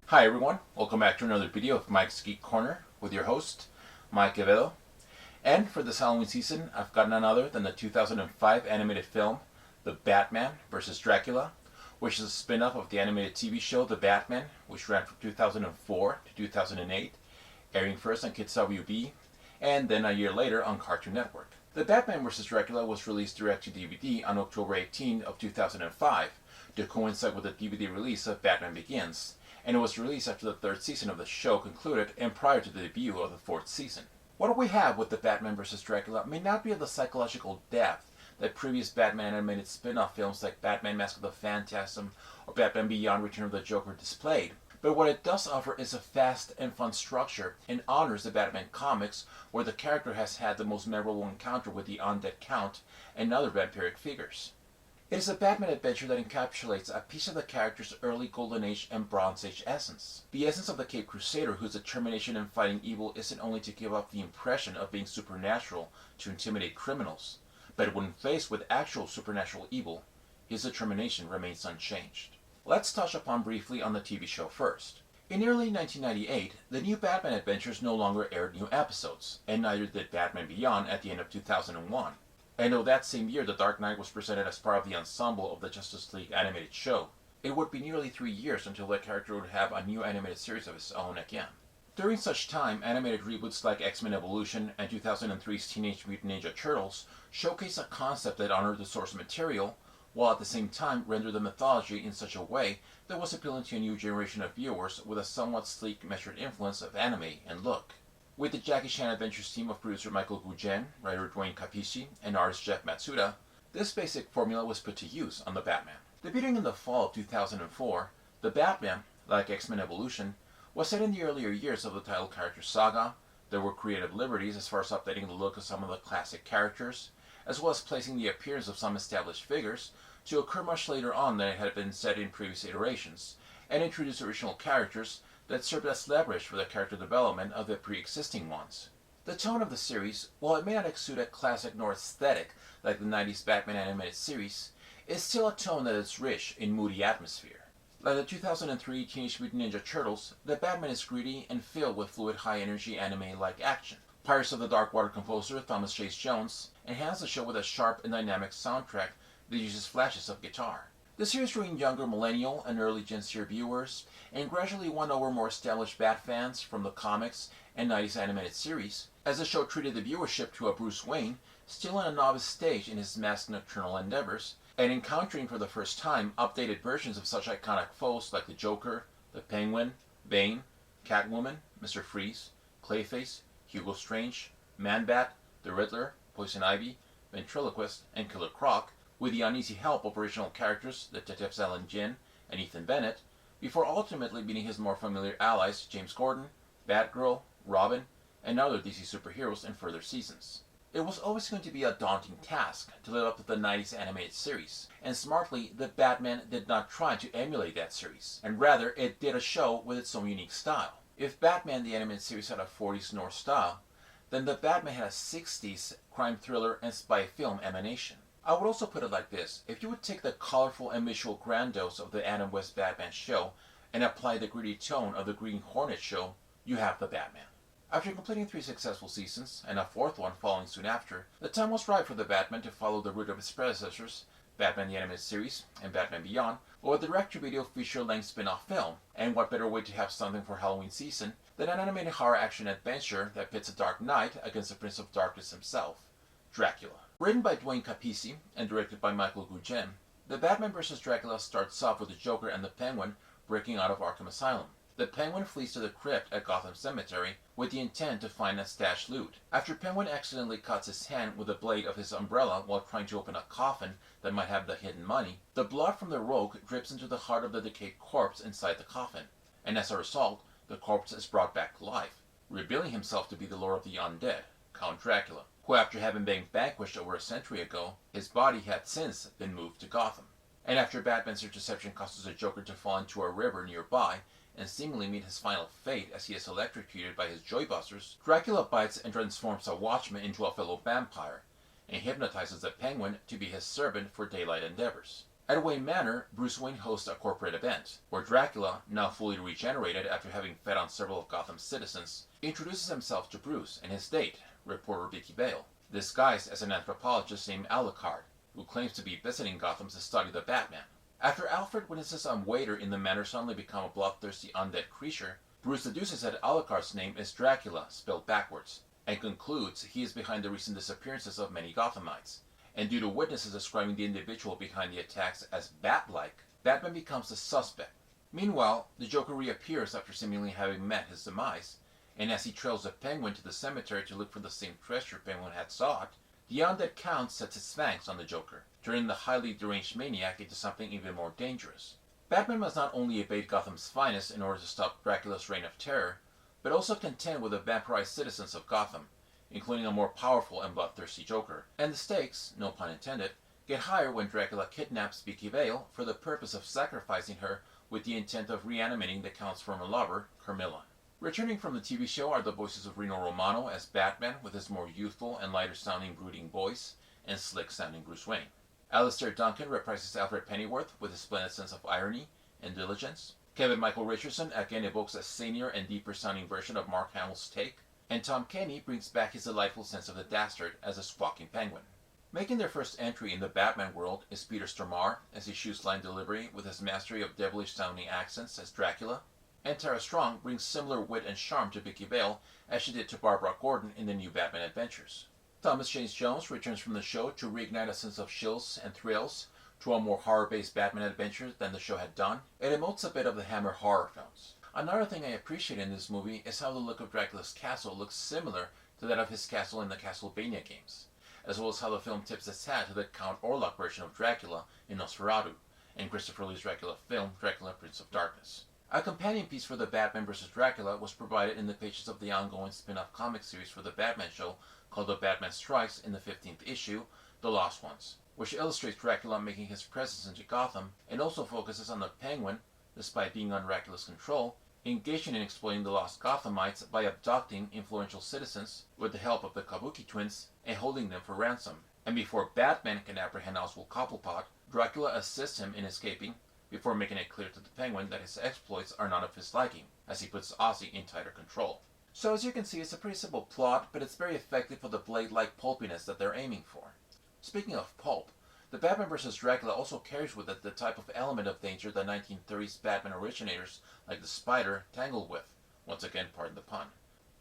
Hi everyone, welcome back to another video of Mike's Geek Corner with your host, Mike Avedo. And for this Halloween season, I've got none other than the 2005 animated film, The Batman vs. Dracula, which is a spin-off of the animated TV show The Batman, which ran from 2004 to 2008, airing first on Kids WB, and then a year later on Cartoon Network. The Batman vs. Dracula was released direct to DVD on October 18 of 2005 to coincide with the DVD release of Batman Begins, and it was released after the third season of the show concluded and prior to the debut of the fourth season. What we have with the Batman vs. Dracula may not be of the psychological depth that previous Batman animated spin-off films like Batman Mask of the Phantasm or Batman Beyond Return of the Joker displayed, but what it does offer is a fast and fun structure and honors the Batman comics, where the character has had the most memorable encounter with the Undead Count and other vampiric figures. It is a Batman adventure that encapsulates a piece of the character's early Golden Age and Bronze Age essence. The essence of the Caped Crusader, whose determination in fighting evil isn't only to give off the impression of being supernatural to intimidate criminals, but when faced with actual supernatural evil, his determination remains unchanged. Let's touch upon briefly on the TV show first. In early 1998, the new Batman Adventures no longer aired new episodes, and neither did Batman Beyond at the end of 2001. And though that same year The Dark Knight was presented as part of the ensemble of the Justice League animated show, it would be nearly 3 years until the character would have a new animated series of his own again. During such time, animated reboots like X-Men Evolution and 2003's Teenage Mutant Ninja Turtles showcase a concept that honored the source material, while at the same time rendered the mythology in such a way that was appealing to a new generation of viewers with a somewhat sleek, measured influence of anime and look. With the Jackie Chan Adventures team of producer Michael Gujen, writer Dwayne Capisi, and artist Jeff Matsuda, this basic formula was put to use on the Batman. Debuting in the fall of 2004, the Batman, like X-Men Evolution, was set in the earlier years of the title character saga. There were creative liberties as far as updating the look of some of the classic characters, as well as placing the appearance of some established figures to occur much later on than it had been set in previous iterations, and introduce original characters that served as leverage for the character development of the pre-existing ones. The tone of the series, while it may not exude a classic nor aesthetic like the 90s Batman animated series, is still a tone that is rich in moody atmosphere. Like the 2003 Teenage Mutant Ninja Turtles, the Batman is gritty and filled with fluid high-energy anime-like action. Pirates of the Dark Water composer Thomas Chase Jones enhanced the show with a sharp and dynamic soundtrack that uses flashes of guitar. The series drew in younger millennial and early Gen Z viewers, and gradually won over more established Bat fans from the comics and 90s animated series, as the show treated the viewership to a Bruce Wayne still in a novice stage in his masked nocturnal endeavors, and encountering for the first time updated versions of such iconic foes like the Joker, the Penguin, Bane, Catwoman, Mr. Freeze, Clayface, Hugo Strange, Man-Bat, the Riddler, Poison Ivy, Ventriloquist, and Killer Croc, with the uneasy help of original characters Detectives Alan Jin and Ethan Bennett, before ultimately meeting his more familiar allies James Gordon, Batgirl, Robin, and other DC superheroes in further seasons. It was always going to be a daunting task to live up to the 90s animated series, and smartly, the Batman did not try to emulate that series, and rather it did a show with its own unique style. If Batman the animated series had a 40s noir style, then the Batman had a 60s crime thriller and spy film emanation. I would also put it like this: if you would take the colorful and visual grandiose of the Adam West Batman show and apply the gritty tone of the Green Hornet show, you have the Batman. After completing 3 successful seasons, and a 4th one following soon after, the time was right for the Batman to follow the route of his predecessors, Batman the Animated Series and Batman Beyond, but with a direct-to-video feature-length spin-off film. And what better way to have something for Halloween season than an animated horror action adventure that pits a Dark Knight against the Prince of Darkness himself, Dracula. Written by Dwayne Capisi and directed by Michael Gujen, The Batman vs. Dracula starts off with the Joker and the Penguin breaking out of Arkham Asylum. The Penguin flees to the crypt at Gotham Cemetery with the intent to find a stashed loot. After Penguin accidentally cuts his hand with the blade of his umbrella while trying to open a coffin that might have the hidden money, the blood from the rogue drips into the heart of the decayed corpse inside the coffin, and as a result, the corpse is brought back to life, revealing himself to be the Lord of the Undead, Count Dracula, who, after having been vanquished over a century ago, his body had since been moved to Gotham. And after Batman's interception causes the Joker to fall into a river nearby and seemingly meet his final fate as he is electrocuted by his Joybusters, Dracula bites and transforms a Watchman into a fellow vampire, and hypnotizes the Penguin to be his servant for daylight endeavors. At Wayne Manor, Bruce Wayne hosts a corporate event, where Dracula, now fully regenerated after having fed on several of Gotham's citizens, introduces himself to Bruce and his date, reporter Vicky Vale, disguised as an anthropologist named Alucard, who claims to be visiting Gotham to study the Batman. After Alfred witnesses a waiter in the manor suddenly become a bloodthirsty undead creature, Bruce deduces that Alucard's name is Dracula, spelled backwards, and concludes he is behind the recent disappearances of many Gothamites. And due to witnesses describing the individual behind the attacks as bat-like, Batman becomes the suspect. Meanwhile, the Joker reappears after seemingly having met his demise, and as he trails the Penguin to the cemetery to look for the same treasure Penguin had sought, the undead Count sets his fangs on the Joker, turning the highly deranged maniac into something even more dangerous. Batman must not only evade Gotham's finest in order to stop Dracula's reign of terror, but also contend with the vampirized citizens of Gotham, including a more powerful and bloodthirsty Joker. And the stakes, no pun intended, get higher when Dracula kidnaps Vicky Vale for the purpose of sacrificing her with the intent of reanimating the Count's former lover, Carmilla. Returning from the TV show are the voices of Rino Romano as Batman with his more youthful and lighter-sounding brooding voice, and slick-sounding Bruce Wayne. Alistair Duncan reprises Alfred Pennyworth with his splendid sense of irony and diligence. Kevin Michael Richardson again evokes a senior and deeper-sounding version of Mark Hamill's take, and Tom Kenny brings back his delightful sense of the dastard as a squawking penguin. Making their first entry in the Batman world is Peter Stormare as he shoots line delivery with his mastery of devilish-sounding accents as Dracula, and Tara Strong brings similar wit and charm to Vicky Vale as she did to Barbara Gordon in the new Batman Adventures. Thomas Jane Jones returns from the show to reignite a sense of chills and thrills to a more horror-based Batman adventure than the show had done. It emotes a bit of the Hammer horror films. Another thing I appreciate in this movie is how the look of Dracula's castle looks similar to that of his castle in the Castlevania games, as well as how the film tips its hat to the Count Orlok version of Dracula in Nosferatu, and Christopher Lee's Dracula film, Dracula Prince of Darkness. A companion piece for the Batman vs. Dracula was provided in the pages of the ongoing spin-off comic series for the Batman show called The Batman Strikes in the 15th issue, The Lost Ones, which illustrates Dracula making his presence into Gotham and also focuses on the Penguin, despite being under Dracula's control, engaging in exploiting the lost Gothamites by abducting influential citizens with the help of the Kabuki twins and holding them for ransom. And before Batman can apprehend Oswald Cobblepot, Dracula assists him in escaping before making it clear to the Penguin that his exploits are not of his liking, as he puts Ozzy in tighter control. So as you can see, it's a pretty simple plot, but it's very effective for the Blade-like pulpiness that they're aiming for. Speaking of pulp, the Batman vs. Dracula also carries with it the type of element of danger that 1930s Batman originators like the Spider tangled with. Once again, pardon the pun.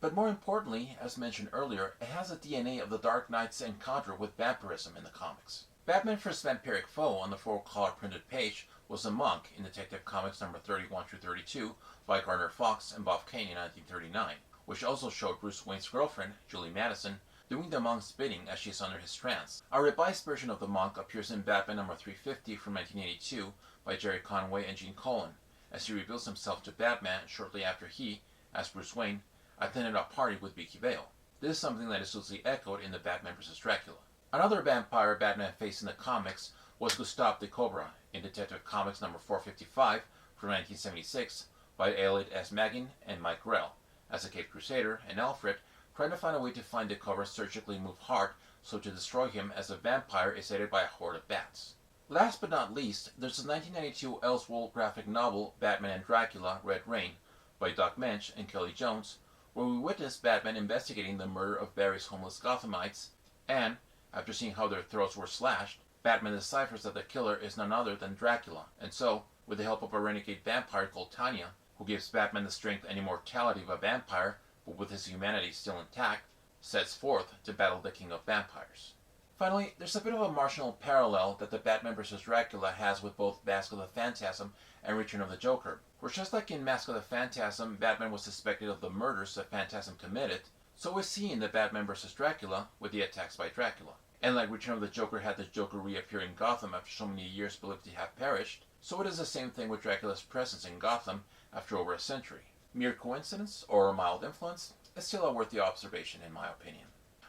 But more importantly, as mentioned earlier, it has the DNA of the Dark Knight's encounter with vampirism in the comics. Batman's first vampiric foe on the full-color printed page was the Monk in Detective Comics number 31-32 by Gardner Fox and Bob Kane in 1939, which also showed Bruce Wayne's girlfriend, Julie Madison, doing the Monk's bidding as she is under his trance. A revised version of the Monk appears in Batman number 350 from 1982 by Jerry Conway and Gene Colan, as he reveals himself to Batman shortly after he, as Bruce Wayne, attended a party with Vicky Vale. This is something that is loosely echoed in the Batman vs. Dracula. Another vampire Batman faced in the comics was Gustave the Cobra in Detective Comics number 455 from 1976 by Elliot S. Magin and Mike Grell, as the Caped Crusader and Alfred trying to find a way to find the Cobra's surgically moved heart so to destroy him as a vampire is aided by a horde of bats. Last but not least, there's the 1992 Elseworld graphic novel Batman and Dracula Red Rain by Doug Mensch and Kelly Jones, where we witness Batman investigating the murder of various homeless Gothamites, and, after seeing how their throats were slashed, Batman deciphers that the killer is none other than Dracula, and so, with the help of a renegade vampire called Tanya, who gives Batman the strength and immortality of a vampire, but with his humanity still intact, sets forth to battle the King of Vampires. Finally, there's a bit of a marginal parallel that the Batman vs. Dracula has with both Mask of the Phantasm and Return of the Joker, where just like in Mask of the Phantasm, Batman was suspected of the murders the Phantasm committed, so is he in the Batman vs. Dracula with the attacks by Dracula. And like Return of the Joker had the Joker reappear in Gotham after so many years believed to have perished, so it is the same thing with Dracula's presence in Gotham after over a century. Mere coincidence, or a mild influence, is still a worthy observation in my opinion.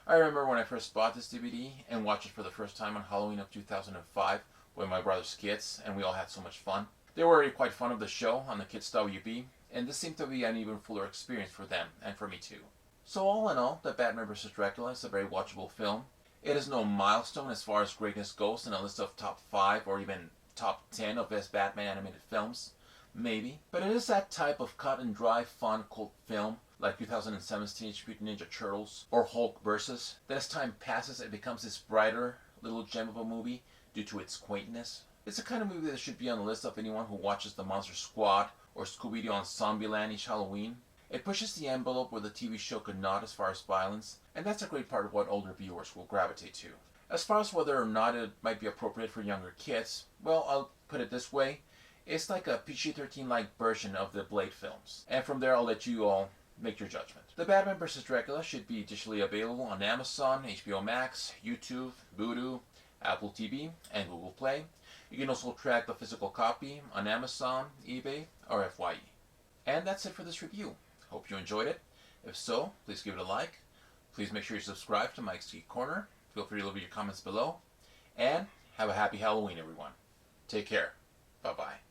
I remember when I first bought this DVD and watched it for the first time on Halloween of 2005 with my brother's kids, and we all had so much fun. They were already quite fond of the show on the Kids WB, and this seemed to be an even fuller experience for them, and for me too. So all in all, The Batman vs. Dracula is a very watchable film. It is no milestone as far as greatness goes in a list of top 5 or even top 10 of best Batman animated films. Maybe. But it is that type of cut and dry, fun cult film like 2007's Teenage Mutant Ninja Turtles or Hulk vs. that as time passes it becomes this brighter little gem of a movie due to its quaintness. It's the kind of movie that should be on the list of anyone who watches the Monster Squad or Scooby-Doo on Zombieland each Halloween. It pushes the envelope where the TV show could not as far as violence, and that's a great part of what older viewers will gravitate to. As far as whether or not it might be appropriate for younger kids, well, I'll put it this way. It's like a PG-13-like version of the Blade films. And from there, I'll let you all make your judgment. The Batman vs. Dracula should be digitally available on Amazon, HBO Max, YouTube, Vudu, Apple TV, and Google Play. You can also track the physical copy on Amazon, eBay, or FYE. And that's it for this review. Hope you enjoyed it. If so, please give it a like. Please make sure you subscribe to Mike's Geek Corner. Feel free to leave your comments below. And have a happy Halloween, everyone. Take care. Bye-bye.